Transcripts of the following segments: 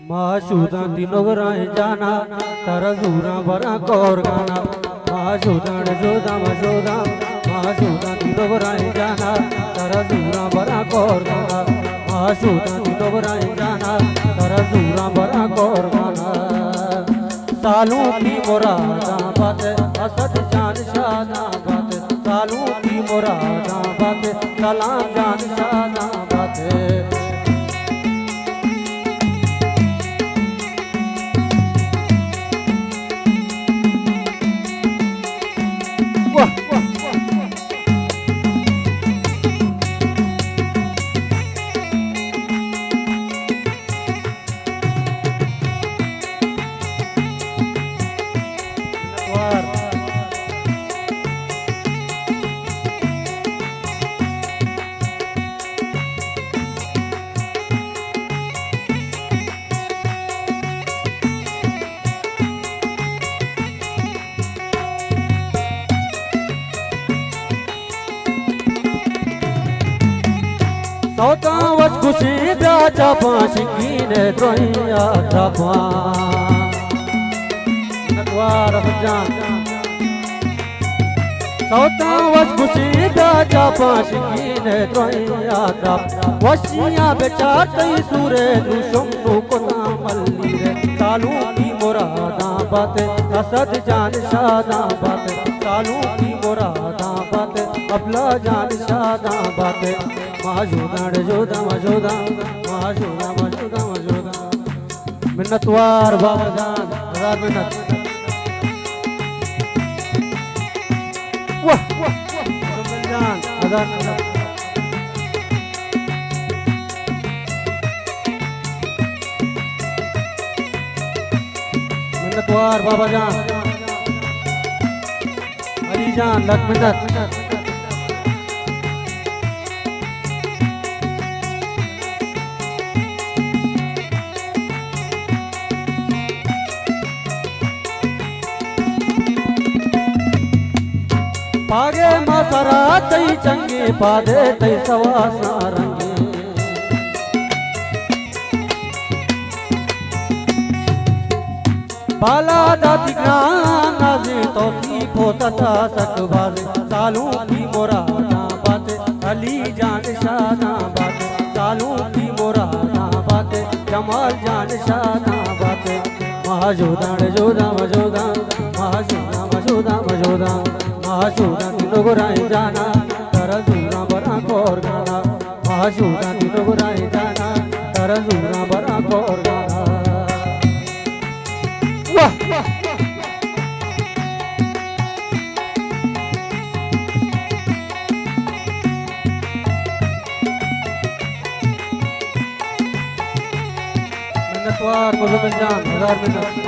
माशूदा दिनोगराय जाना तारा जूरा बरा कौर गाना माशूदा जोदा मशूदा माशूदा दिनोगराय जाना तारा जूरा बरा कौर गाना माशूदा दिनोगराय जाना तारा जूरा बरा कौर गाना सालों की मुरादा बात असद जान शादा बात सालों की मुरादा बात सलाम जान शादा बात सौता वस खुशी ब्याचा पाशिकी ने द्रोहिया थापा नटवार जान सौता वस खुशी ब्याचा पाशिकी ने द्रोहिया थापा वशिया बेचा तई सूरे दुशम कोता मल्ली रे सालू की मुरादा बात असद जान शादा बात सालू की मुरादा बात अबला जान शादा बात माशूदा जोदा मशूदा माशूदा मशूदा मशूदा मिन्नतवार बाबा जान हजार मिन्नत वाह सुबल जान हजार मिन्नत मिन्नतवार बाबा जान अली जान लख मिन्नत पागे मासरा तई चंगे पादे तई सवा सारंगे बाला दाती नाजी तोफी पोता सकबाज सालू की मुरादा बात अली जान शादा बात सालू की मुरादा बात जमाल जान शादा बात माशूदा जोदा मजूदा माशूदा मजूदा मजूदा माशूदा दिनोगराय जाना तारा जूरा बरा कौर गाना माशूदा दिनोगराय जाना तारा जूरा बरा कौर गाना वाह मिन्नतवार मुजम्मिल जान हजार मिन्नत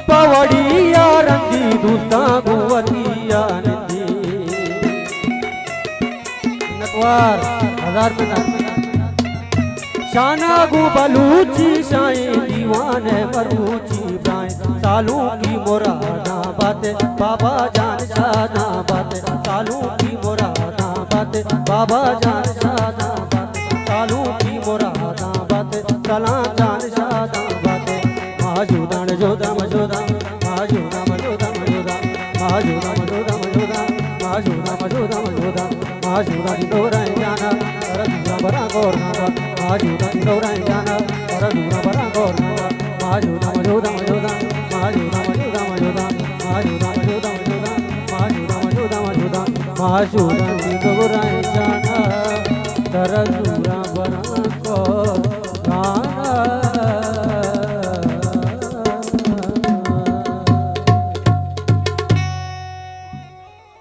पवड़िया रंगी दूसरा गुवतिया नदी नटवार हजार शाना गु बलूची शाही दीवाने बरूची ब्राय सालू की मुरादा बात बाबा जान शादा बात सालू की मुरादा बात बाबा जान शादा बात सालू की मुरादा बात सलाम जान शादा बात माशूदा जोदा मशूदा माशूदा मशूदा मशूदा माशूदा मशूदा मशूदा माशूदा मशूदा मशूदा माशूदा दिनोगराय जाना तारा जूरा बरा कौर गाना माशूदा दिनोगराय जाना तारा जूरा बरा कौर गाना माशूदा मशूदा मशूदा माशूदा मशूदा मशूदा माशूदा मशूदा मशूदा माशूदा मशूदा मशूदा माशूदा दिनोगराय